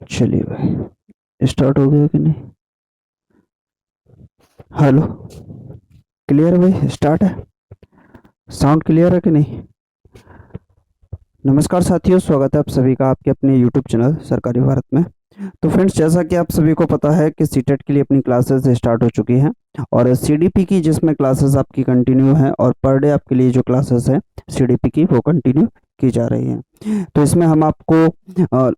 चलिए भाई, स्टार्ट हो गया कि नहीं? हेलो। क्लियर है भाई? स्टार्ट है? साउंड क्लियर है कि नहीं? नमस्कार साथियों, स्वागत है आप सभी का आपके अपने यूट्यूब चैनल सरकारी भारत में। तो फ्रेंड्स, जैसा कि आप सभी को पता है कि सीटेट के लिए अपनी क्लासेस स्टार्ट हो चुकी हैं और सीडीपी की जिसमें क्लासेस आपकी कंटिन्यू है और पर डे आपके लिए जो क्लासेस है सीडीपी की वो कंटिन्यू की जा रही हैं। तो इसमें हम आपको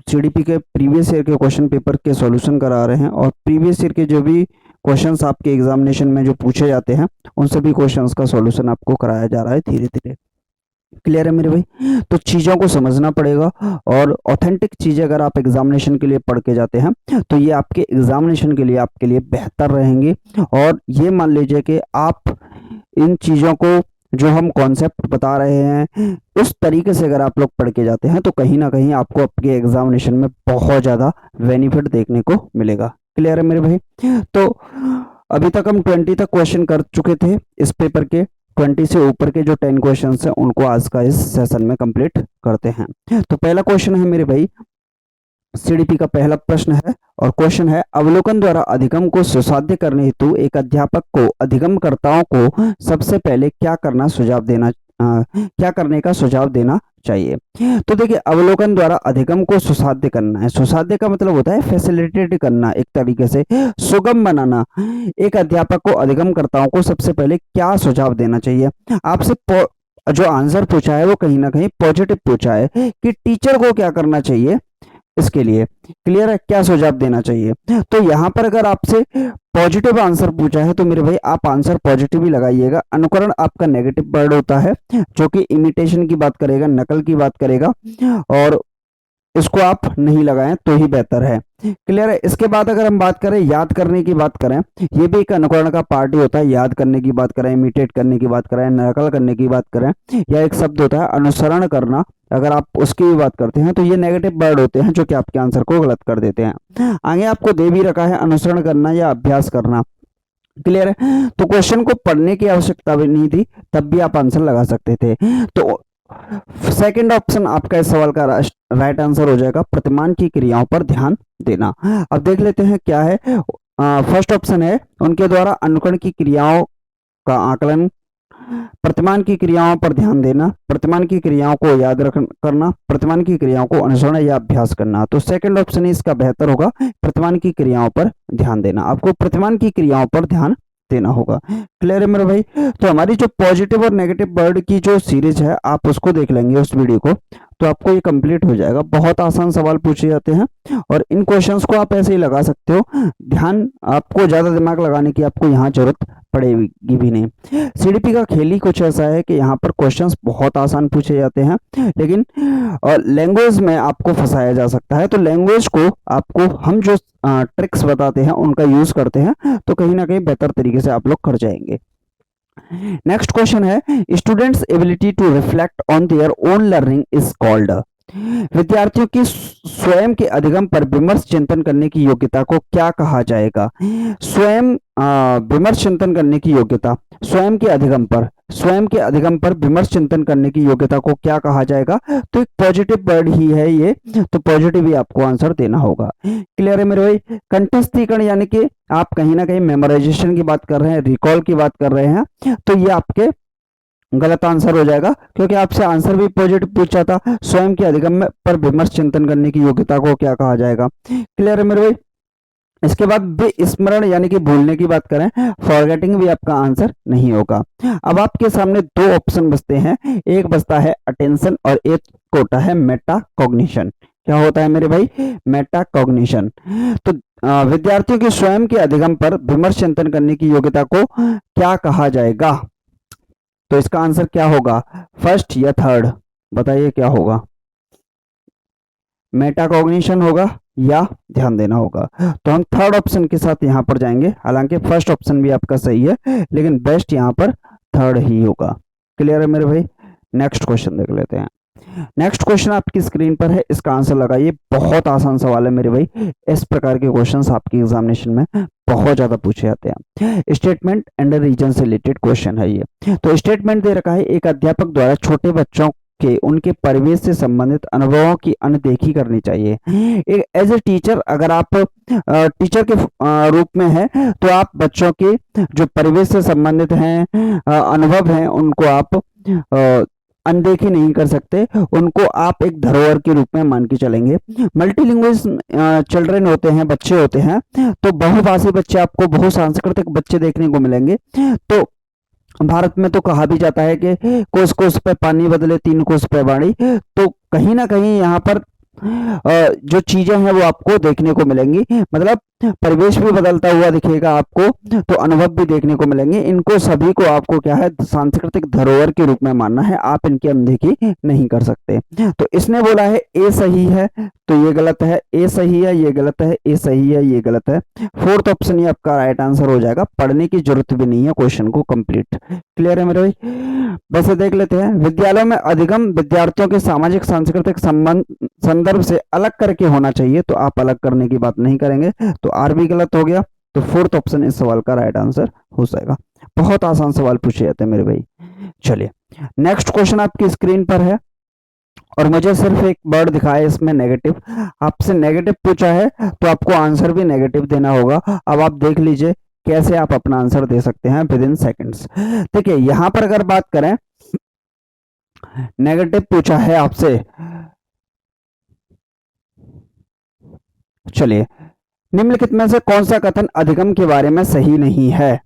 सीडीपी के प्रीवियस ईयर के क्वेश्चन पेपर के सॉल्यूशन करा रहे हैं और प्रीवियस ईयर के जो भी क्वेश्चंस आपके एग्जामिनेशन में जो पूछे जाते हैं उन सभी क्वेश्चंस का सॉल्यूशन आपको कराया जा रहा है धीरे धीरे। क्लियर है मेरे भाई? तो चीज़ों को समझना पड़ेगा और ऑथेंटिक चीज़ें अगर आप एग्जामिनेशन के लिए पढ़ के जाते हैं तो ये आपके एग्जामिनेशन के लिए आपके लिए बेहतर रहेंगे। और ये मान लीजिए कि आप इन चीज़ों को जो हम कॉन्सेप्ट बता रहे हैं उस तरीके से अगर आप लोग पढ़ के जाते हैं तो कहीं ना कहीं आपको आपके एग्जामिनेशन में बहुत ज़्यादा बेनिफिट देखने को मिलेगा। क्लियर है मेरे भाई? तो अभी तक हम 20 तक क्वेश्चन कर चुके थे इस पेपर के। 20 से ऊपर के जो 10 क्वेश्चन हैं उनको आज का इस सेशन में कंप्लीट करते हैं। तो पहला क्वेश्चन है मेरे भाई, सीडीपी का पहला प्रश्न है और क्वेश्चन है, अवलोकन द्वारा अधिगम को सुसाध्य करने हेतु एक अध्यापक को अधिगमकर्ताओं को सबसे पहले क्या करने का सुझाव देना चाहिए? तो देखिए, अवलोकन द्वारा अधिगम को सुसाध्य करना है। सुसाध्य का मतलब होता है फैसिलिटेट करना, एक तरीके से सुगम बनाना। एक अध्यापक को अधिगमकर्ताओं को सबसे पहले क्या सुझाव देना चाहिए? आपसे जो आंसर पूछा है वो कहीं ना कहीं पॉजिटिव पूछा है कि टीचर को क्या करना चाहिए इसके लिए। क्लियर है? क्या सुझाव देना चाहिए? तो यहाँ पर अगर आपसे पॉजिटिव आंसर पूछा है तो मेरे भाई आप आंसर पॉजिटिव ही लगाइएगा। अनुकरण आपका नेगेटिव वर्ड होता है जो कि इमिटेशन की बात करेगा, नकल की बात करेगा, और इसको आप नहीं लगाएं तो ही बेहतर है। क्लियर है? इसके बाद अगर हम बात करें याद करने की बात करें, ये भी एक अनुकरण का पार्ट ही होता है। याद करने की बात करें, इमिटेट करने की बात करें, नकल करने की बात करें, या एक शब्द होता है अनुसरण करना, अगर आप उसकी भी बात करते हैं तो ये नेगेटिव वर्ड होते हैं जो कि आपके आंसर को गलत कर देते हैं। आगे आपको दे भी रखा है अनुसरण करना या अभ्यास करना। क्लियर है? तो क्वेश्चन को पढ़ने की आवश्यकता भी नहीं थी, तब भी आप आंसर लगा सकते थे। तो सेकंड ऑप्शन आपका इस सवाल का राइट आंसर हो जाएगा, प्रतिमान की क्रियाओं पर ध्यान देना। अब देख लेते हैं क्या है। फर्स्ट ऑप्शन है, उनके द्वारा अनुकरण की क्रियाओं का आकलन, प्रतिमान की क्रियाओं पर ध्यान देना, प्रतिमान की क्रियाओं को याद करना, प्रतिमान की क्रियाओं को अनुसरण या अभ्यास करना। तो सेकंड ऑप्शन इसका बेहतर होगा, प्रतिमान की क्रियाओं पर ध्यान देना। आपको प्रतिमान की क्रियाओं पर ध्यान देना होगा। क्लियर है मेरे भाई? तो हमारी जो पॉजिटिव और नेगेटिव वर्ड की जो सीरीज है आप उसको देख लेंगे उस वीडियो को, तो आपको ये कंप्लीट हो जाएगा। बहुत आसान सवाल पूछे जाते हैं और इन क्वेश्चंस को आप ऐसे ही लगा सकते हो। ध्यान, आपको ज्यादा दिमाग लगाने की आपको यहाँ जरूरत पड़ेगी भी नहीं। सीडीपी का खेल ही कुछ ऐसा है कि यहाँ पर क्वेश्चंस बहुत आसान पूछे जाते हैं, लेकिन लैंग्वेज में आपको फंसाया जा सकता है। तो लैंग्वेज को आपको हम जो ट्रिक्स बताते हैं उनका यूज करते हैं तो कहीं ना कहीं बेहतर तरीके से आप लोग कर जाएंगे। नेक्स्ट क्वेश्चन है, students ability to reflect on their own learning is called. विद्यार्थियों की स्वयं के अधिगम पर विमर्श चिंतन करने की योग्यता को क्या कहा जाएगा? स्वयं विमर्श चिंतन करने की योग्यता, स्वयं के अधिगम पर विमर्श चिंतन करने की योग्यता को क्या कहा जाएगा? तो एक पॉजिटिव वर्ड ही है ये, तो पॉजिटिव ही आपको आंसर देना होगा। क्लियर है मेरे भाई? कंठस्थीकरण यानी कि आप कहीं ना कहीं मेमोराइजेशन की बात कर रहे हैं, रिकॉल की बात कर रहे हैं, तो ये आपके गलत आंसर हो जाएगा क्योंकि आपसे आंसर भी पॉजिटिव पूछा था। स्वयं के अधिगम पर विमर्श चिंतन करने की योग्यता को क्या कहा जाएगा? क्लियर है मेरे भाई? इसके बाद विस्मरण यानी कि भूलने की बात करें, फॉरगेटिंग भी आपका आंसर नहीं होगा। अब आपके सामने दो ऑप्शन बचते हैं, एक बचता है अटेंशन और एक होता है मेटा कॉग्निशन। क्या होता है मेरे भाई? Meta cognition. तो विद्यार्थियों के स्वयं के अधिगम पर विमर्श चिंतन करने की योग्यता को क्या कहा जाएगा? तो इसका आंसर क्या होगा, फर्स्ट या थर्ड? बताइए क्या होगा, मेटाकॉग्निशन होगा या ध्यान देना होगा? तो हम थर्ड ऑप्शन के साथ यहाँ पर जाएंगे, हालांकि फर्स्ट ऑप्शन भी आपका सही है लेकिन बेस्ट यहाँ पर थर्ड ही होगा। क्लियर है मेरे भाई? नेक्स्ट क्वेश्चन देख लेते हैं। नेक्स्ट क्वेश्चन आपकी स्क्रीन पर है, इसका आंसर लगाइए। बहुत आसान सवाल है मेरे भाई, इस प्रकार के क्वेश्चंस आपके एग्जामिनेशन में बहुत ज्यादा पूछे जाते हैं। स्टेटमेंट एंड रीजन से रिलेटेड क्वेश्चन है ये। तो स्टेटमेंट दे रखा है, एक अध्यापक द्वारा छोटे बच्चों के उनके परिवेश से संबंधित अनुभवों की अनदेखी करनी चाहिए। एक एज ए टीचर अगर आप टीचर के रूप में है तो आप बच्चों के जो परिवेश से संबंधित हैं अनुभव हैं उनको आप अनदेखी नहीं कर सकते, उनको आप एक धरोहर के रूप में मान के चलेंगे। मल्टीलिंग्विज चिल्ड्रन होते हैं, बच्चे होते हैं, तो बहुभाषी बच्चे आपको बहुसांस्कृतिक बच्चे देखने को मिलेंगे। तो भारत में तो कहा भी जाता है कि कोस कोस पे पानी बदले तीन कोस पे वाणी, तो कहीं ना कहीं यहाँ पर जो चीजें हैं वो आपको देखने को मिलेंगी, मतलब परिवेश भी बदलता हुआ दिखेगा आपको, तो अनुभव भी देखने को मिलेंगे। इनको सभी को आपको क्या है सांस्कृतिक धरोहर के रूप में मानना है, आप इनकी अनदेखी नहीं कर सकते। तो इसने बोला है ए सही है, तो ये गलत है, ए सही है, ये गलत है, ए सही है, ये गलत है। फोर्थ ऑप्शन ही आपका राइट आंसर हो जाएगा, पढ़ने की जरूरत भी नहीं है क्वेश्चन को कंप्लीट। क्लियर है मेरे भाई? वैसे देख लेते हैं, विद्यालयों में अधिगम विद्यार्थियों के सामाजिक सांस्कृतिक संबंध संदर्भ से अलग करके होना चाहिए, तो आप अलग करने की बात नहीं करेंगे, तो आर भी गलत हो गया। तो फोर्थ ऑप्शन इस सवाल का राइट आंसर हो जाएगा। बहुत आसान सवाल पूछे जाते हैं मेरे भाई। चलिए नेक्स्ट क्वेश्चन आपकी स्क्रीन पर है और मुझे सिर्फ एक वर्ड दिखा है इसमें नेगेटिव, आपसे नेगेटिव पूछा है तो आपको आंसर भी नेगेटिव देना होगा। अब आप देख लीजिए कैसे आप अपना आंसर दे सकते हैं विद इन सेकेंड्स। देखिए यहां पर अगर बात करें, नेगेटिव पूछा है आपसे, चलिए निम्नलिखित में से कौन सा कथन अधिगम के बारे में सही नहीं है?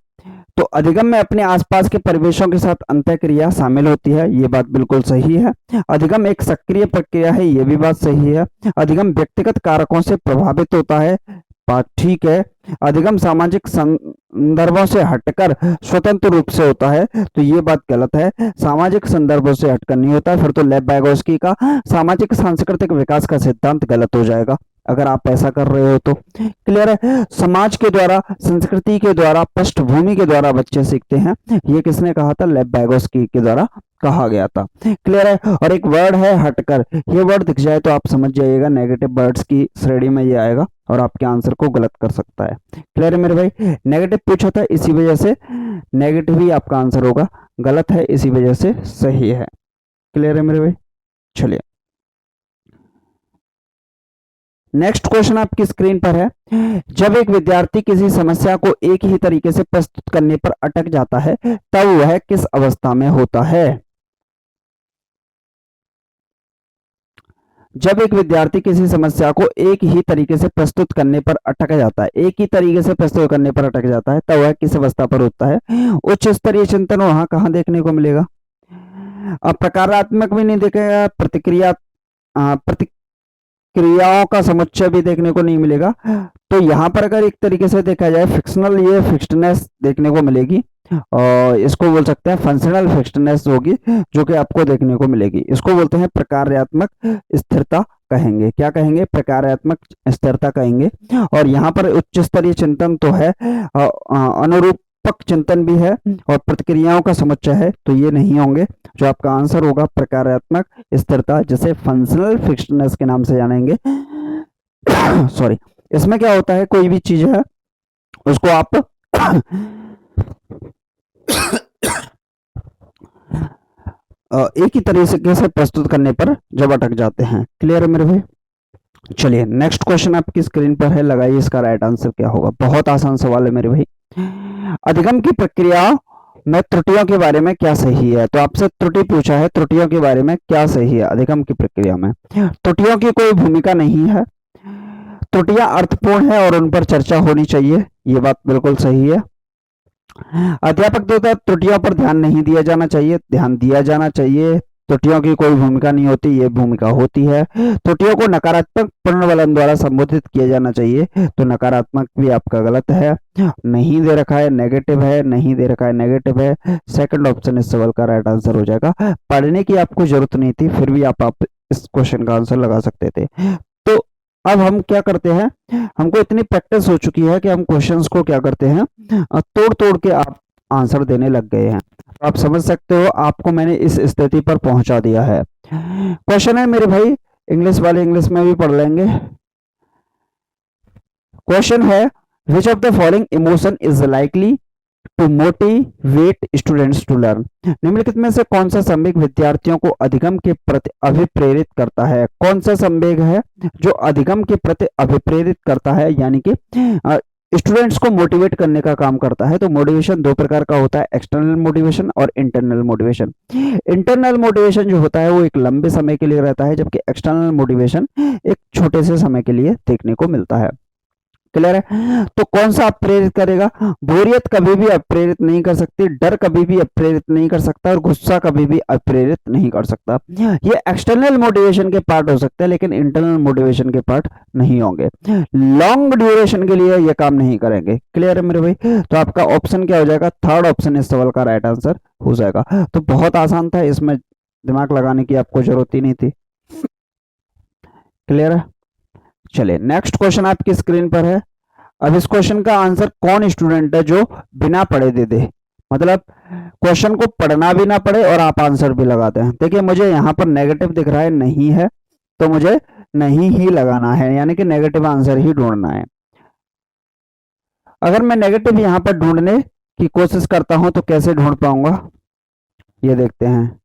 तो अधिगम में अपने आसपास के परिवेशों के साथ अंतःक्रिया शामिल होती है, ये बात बिल्कुल सही है। अधिगम एक सक्रिय प्रक्रिया है, ये भी बात सही है। अधिगम व्यक्तिगत कारकों से प्रभावित होता है, बात ठीक है। अधिगम सामाजिक संदर्भों से हटकर स्वतंत्र रूप से होता है, तो ये बात गलत है, सामाजिक संदर्भों से हटकर नहीं होता है। फिर तो लेव वाइगोत्स्की का सामाजिक सांस्कृतिक विकास का सिद्धांत गलत हो जाएगा अगर आप ऐसा कर रहे हो तो। क्लियर है? समाज के द्वारा, संस्कृति के द्वारा, पृष्ठभूमि के द्वारा बच्चे सीखते हैं, ये किसने कहा था? लेव वाइगोत्स्की के द्वारा कहा गया था। क्लियर है? और एक वर्ड है हटकर, ये वर्ड दिख जाए तो आप समझ जाइएगा नेगेटिव वर्ड्स की श्रेणी में ये आएगा और आपके आंसर को गलत कर सकता है। क्लियर है मेरे भाई? नेगेटिव पूछा था इसी वजह से नेगेटिव ही आपका आंसर होगा, गलत है इसी वजह से सही है। क्लियर है मेरे भाई? चलिए नेक्स्ट क्वेश्चन आपकी स्क्रीन पर है, जब एक विद्यार्थी किसी समस्या को एक ही तरीके से प्रस्तुत करने पर अटक जाता है तब वह किस अवस्था में होता है? जब एक विद्यार्थी किसी समस्या को एक ही तरीके से प्रस्तुत करने पर अटक जाता है, एक ही तरीके से प्रस्तुत करने पर अटक जाता है, तब वह किस अवस्था पर होता है? उच्च स्तरीय चिंतन वहां कहां देखने को मिलेगा? प्रकारात्मक भी नहीं दिखेगा, क्रियाओं का समुच्चय भी देखने को नहीं मिलेगा। तो यहाँ पर अगर एक तरीके से देखा जाए फिक्शनल, ये फिक्स्डनेस देखने को मिलेगी और इसको बोल सकते हैं फंक्शनल फिक्स्डनेस होगी जो कि आपको देखने को मिलेगी। इसको बोलते हैं प्रकार्यात्मक स्थिरता कहेंगे। क्या कहेंगे? प्रकार्यात्मक स्थिरता कहेंगे। और यहाँ पर उच्च स्तरीय चिंतन तो है, अनुरूपक चिंतन भी है और प्रतिक्रियाओं का समुच्चय है, तो ये नहीं होंगे। जो आपका आंसर होगा प्रकार्यात्मक स्थिरता, जिसे फंक्शनल फिक्स्डनेस के नाम से जानेंगे। सॉरी, इसमें क्या होता है, कोई भी चीज है उसको आप एक ही तरीके से प्रस्तुत करने पर जब अटक जाते हैं। क्लियर है मेरे भाई? चलिए नेक्स्ट क्वेश्चन आपकी स्क्रीन पर है, लगाइए इसका राइट आंसर क्या होगा। बहुत आसान सवाल है मेरे भाई। अधिगम की प्रक्रिया में त्रुटियों के बारे में क्या सही है? तो आपसे त्रुटि पूछा है, त्रुटियों के बारे में क्या सही है? अधिगम की प्रक्रिया में त्रुटियों की कोई भूमिका नहीं है, त्रुटियां अर्थपूर्ण है और उन पर चर्चा होनी चाहिए, ये बात बिल्कुल सही है। अध्यापक द्वारा त्रुटियों पर ध्यान नहीं दिया जाना चाहिए, ध्यान दिया जाना चाहिए। त्रुटियों की कोई भूमिका नहीं होती, ये भूमिका होती है। त्रुटियों को नकारात्मक पुनर्वलन द्वारा संबोधित किया जाना चाहिए, तो नकारात्मक भी आपका गलत है, नहीं दे रखा है नेगेटिव है, नहीं दे रखा है नेगेटिव है। सेकंड ऑप्शन इस सवाल का राइट आंसर हो जाएगा। पढ़ने की आपको जरूरत नहीं थी, फिर भी आप इस क्वेश्चन का आंसर लगा सकते थे। तो अब हम क्या करते हैं, हमको इतनी प्रैक्टिस हो चुकी है कि हम क्वेश्चंस को क्या करते हैं, तोड़ तोड़ के आप आंसर देने लग गए हैं। तो आप समझ सकते हो आपको मैंने इस स्थिति पर पहुंचा दिया है। क्वेश्चन है मेरे भाई, इंग्लिश वाले इंग्लिश में भी पढ़ लेंगे। क्वेश्चन है, which of the following emotion is likely to motivate students to learn. निम्नलिखित में से कौन सा संवेग विद्यार्थियों को अधिगम के प्रति अभिप्रेरित करता है? कौन सा संवेग है जो अधिगम के प्रति अभिप्रेरित करता है, यानी कि स्टूडेंट्स को मोटिवेट करने का काम करता है? तो मोटिवेशन दो प्रकार का होता है, एक्सटर्नल मोटिवेशन और इंटरनल मोटिवेशन। इंटरनल मोटिवेशन जो होता है वो एक लंबे समय के लिए रहता है, जबकि एक्सटर्नल मोटिवेशन एक छोटे से समय के लिए देखने को मिलता है। क्लियर है? तो कौन सा प्रेरित करेगा? बोरियत कभी भी अप्रेरित नहीं कर सकती, डर कभी भी अप्रेरित नहीं कर सकता, और गुस्सा कभी भी अप्रेरित नहीं कर सकता। ये एक्सटर्नल मोटिवेशन के पार्ट हो सकते हैं, लेकिन इंटरनल मोटिवेशन के पार्ट नहीं होंगे। लॉन्ग ड्यूरेशन के लिए ये काम नहीं करेंगे। क्लियर है मेरे भाई? तो आपका ऑप्शन क्या हो जाएगा? थर्ड ऑप्शन इस सवाल का राइट आंसर हो जाएगा। तो बहुत आसान था, इसमें दिमाग लगाने की आपको जरूरत ही नहीं थी। क्लियर है? चलिए नेक्स्ट क्वेश्चन आपकी स्क्रीन पर है। अब इस क्वेश्चन का आंसर कौन स्टूडेंट है जो बिना पढ़े दे दे, मतलब क्वेश्चन को पढ़ना भी ना पड़े और आप आंसर भी लगाते हैं। देखिए मुझे यहाँ पर नेगेटिव दिख रहा है, नहीं है, तो मुझे नहीं ही लगाना है, यानी कि नेगेटिव आंसर ही ढूंढना है। अगर मैं नेगेटिव यहाँ पर ढूंढने की कोशिश करता हूं तो कैसे ढूंढ पाऊंगा, ये देखते हैं।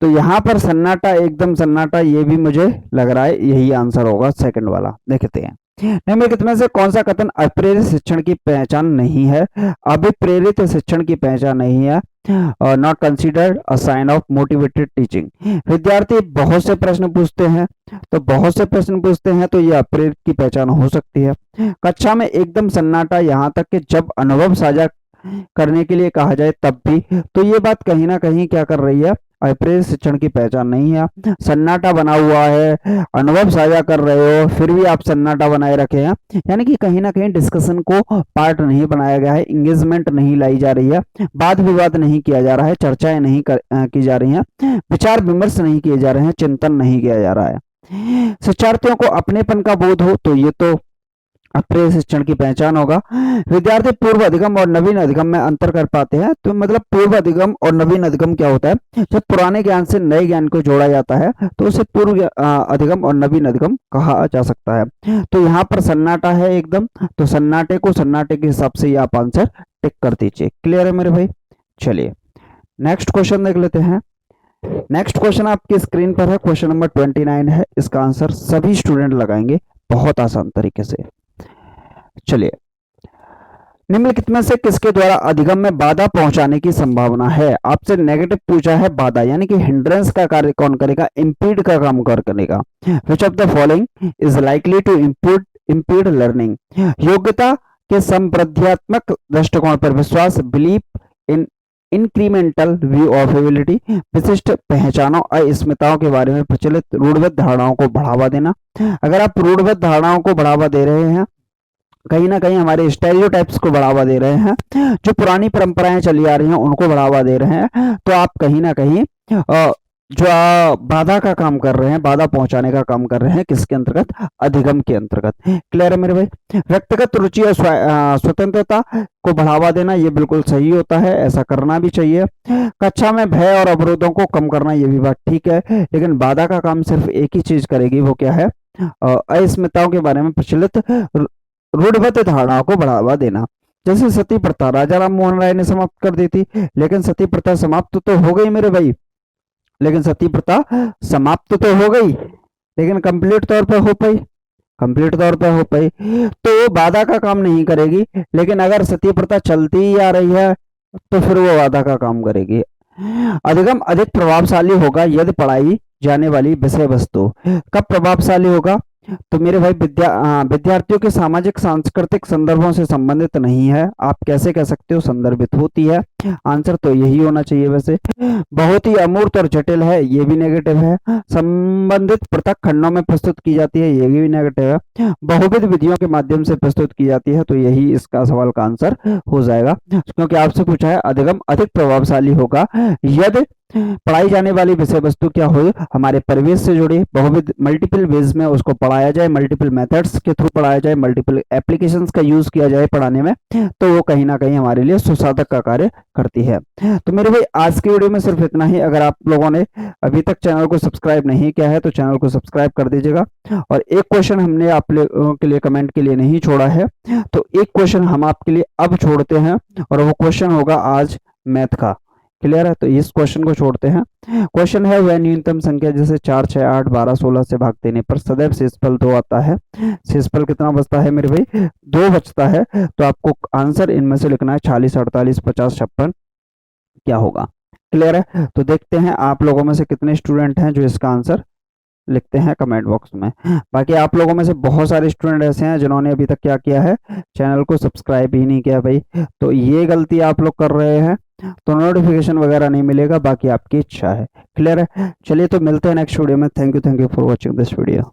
तो यहाँ पर सन्नाटा, एकदम सन्नाटा, ये भी मुझे लग रहा है यही आंसर होगा, सेकंड वाला। देखते हैं निम्नलिखित में से कौन सा कथन अप्रेरित शिक्षण की पहचान नहीं है? अभिप्रेरित शिक्षण की पहचान नहीं है। Not considered a sign of motivated teaching. विद्यार्थी बहुत से प्रश्न पूछते हैं, तो बहुत से प्रश्न पूछते हैं तो ये अप्रेरित की पहचान हो सकती है। कक्षा में एकदम सन्नाटा, यहाँ तक कि जब अनुभव साझा करने के लिए कहा जाए तब भी, तो ये बात कहीं ना कहीं क्या कर रही है? अप्रेरित शिक्षण की पहचान नहीं है। सन्नाटा बना हुआ है, अनुभव साझा कर रहे हो, फिर भी आप सन्नाटा बनाए रखे हैं, यानी कि कहीं ना कहीं डिस्कशन को पार्ट नहीं बनाया गया है, इंगेजमेंट नहीं लाई जा रही है, वाद विवाद नहीं किया जा रहा है, चर्चाएं नहीं की जा रही हैं, विचार विमर्श नहीं किए जा रहे हैं, चिंतन नहीं किया जा रहा है। शिक्षार्थियों को अपनेपन का बोध हो, तो ये तो अप्रेरित शिक्षण की पहचान होगा। विद्यार्थी पूर्व अधिगम और नवीन अधिगम में अंतर कर पाते हैं, तो मतलब पूर्व अधिगम और नवीन अधिगम क्या होता है? जब पुराने ज्ञान से नए ज्ञान को जोड़ा जाता है तो उसे पूर्व अधिगम और नवीन अधिगम कहा जा सकता है। तो यहाँ पर सन्नाटा है एकदम, तो सन्नाटे को सन्नाटे के हिसाब से आप आंसर टिक कर दीजिए। क्लियर है मेरे भाई? चलिए नेक्स्ट क्वेश्चन देख लेते हैं। नेक्स्ट क्वेश्चन आपकी स्क्रीन पर है, क्वेश्चन नंबर 29 है। इसका आंसर सभी स्टूडेंट लगाएंगे बहुत आसान तरीके से। चलिए निम्नलिखित में से किसके द्वारा अधिगम में बाधा पहुंचाने की संभावना है? आपसे नेगेटिव पूछा है, बाधा यानी कि हिंड्रेंस का कार्य कौन करेगा? इंपीड का काम कौन करेगा? Which of the following is likely to impede learning? योग्यता के संप्रध्यात्मक दृष्टिकोण पर विश्वास, belief in incremental view of ability, विशिष्ट पहचानों अस्मिताओं के बारे में प्रचलित रूढ़िबद्ध धारणाओं को बढ़ावा देना। अगर आप रूढ़िबद्ध धारणाओं को बढ़ावा दे रहे हैं, कहीं ना कहीं हमारे स्टेरियोटाइप्स को बढ़ावा दे रहे हैं, जो पुरानी परंपराएं चली आ रही हैं उनको बढ़ावा दे रहे हैं, तो आप कहीं ना कहीं जो बाधा का काम कर रहे हैं, बाधा पहुंचाने का काम कर रहे हैं, किसके अंतर्गत? अधिगम के अंतर्गत। क्लियर है मेरे भाई? व्यक्तिगत रुचि और स्वतंत्रता को बढ़ावा देना ये बिल्कुल सही होता है, ऐसा करना भी चाहिए। कक्षा में भय और अवरोधों को कम करना, ये भी बात ठीक है, लेकिन बाधा का काम सिर्फ एक ही चीज करेगी, वो क्या है? अस्मिताओं के बारे में प्रचलित रूढ़िबद्ध धारणाओं को बढ़ावा देना। जैसे सती प्रथा राजा राम मोहन राय ने समाप्त कर दी थी, लेकिन सती प्रथा समाप्त तो हो गई मेरे भाई, लेकिन सती प्रथा समाप्त तो हो गई, लेकिन कंप्लीट तौर पर हो पाई? कंप्लीट तौर पर हो पाई, तो बाधा का काम नहीं करेगी। लेकिन अगर सती प्रथा चलती ही आ रही है तो फिर वो बाधा का काम करेगी। अधिगम अधिक प्रभावशाली होगा यदि पढ़ाई जाने वाली विषय वस्तु कब प्रभावशाली होगा? तो मेरे भाई विद्यार्थियों के सामाजिक सांस्कृतिक संदर्भों से संबंधित नहीं है। आप कैसे कह सकते हो? संदर्भित होती है। आंसर तो यही होना चाहिए। वैसे बहुत ही अमूर्त और जटिल है, ये भी नेगेटिव है। संबंधित पृथक खंडों में प्रस्तुत की जाती है, ये भी नेगेटिव है। बहुविध विधियों के माध्यम से प्रस्तुत की जाती है, तो यही इसका सवाल का आंसर हो जाएगा, क्योंकि आपसे पूछा है अधिगम अधिक प्रभावशाली होगा यदि पढ़ाई जाने वाली विषय वस्तु क्या हो? हमारे परिवेश से जुड़ी, बहुविध मल्टीपल वेज में उसको पढ़ाया जाए, मल्टीपल मेथड्स के थ्रू पढ़ाया जाए, मल्टीपल एप्लीकेशंस का यूज किया जाए पढ़ाने में, तो वो कहीं ना कहीं हमारे लिए सुसाधक का कार्य करती है। तो मेरे भाई आज की वीडियो में सिर्फ इतना ही। अगर आप लोगों ने अभी तक चैनल को सब्सक्राइब नहीं किया है तो चैनल को सब्सक्राइब कर दीजिएगा। और एक क्वेश्चन हमने आप लोगों के लिए कमेंट के लिए नहीं छोड़ा है, तो एक क्वेश्चन हम आपके लिए अब छोड़ते हैं और वो क्वेश्चन होगा आज मैथ का। क्लियर है? तो इस क्वेश्चन को छोड़ते हैं। क्वेश्चन है, वह न्यूनतम संख्या जैसे 4, 6, 8, 12, 16 से भाग देने पर सदैव शेषफल 2 आता है। शेषफल कितना बचता है मेरे भाई? 2 बचता है। तो आपको आंसर इनमें से लिखना है 46, 48, 50, 56 क्या होगा। क्लियर है? तो देखते हैं आप लोगों में से कितने स्टूडेंट हैं जो इसका आंसर लिखते हैं कमेंट बॉक्स में। बाकी आप लोगों में से बहुत सारे स्टूडेंट ऐसे हैं जिन्होंने अभी तक क्या किया है, चैनल को सब्सक्राइब ही नहीं किया भाई। तो ये गलती आप लोग कर रहे हैं, तो नोटिफिकेशन वगैरह नहीं मिलेगा, बाकी आपकी इच्छा है। क्लियर है? चलिए तो मिलते हैं नेक्स्ट वीडियो में। Thank you for watching this video.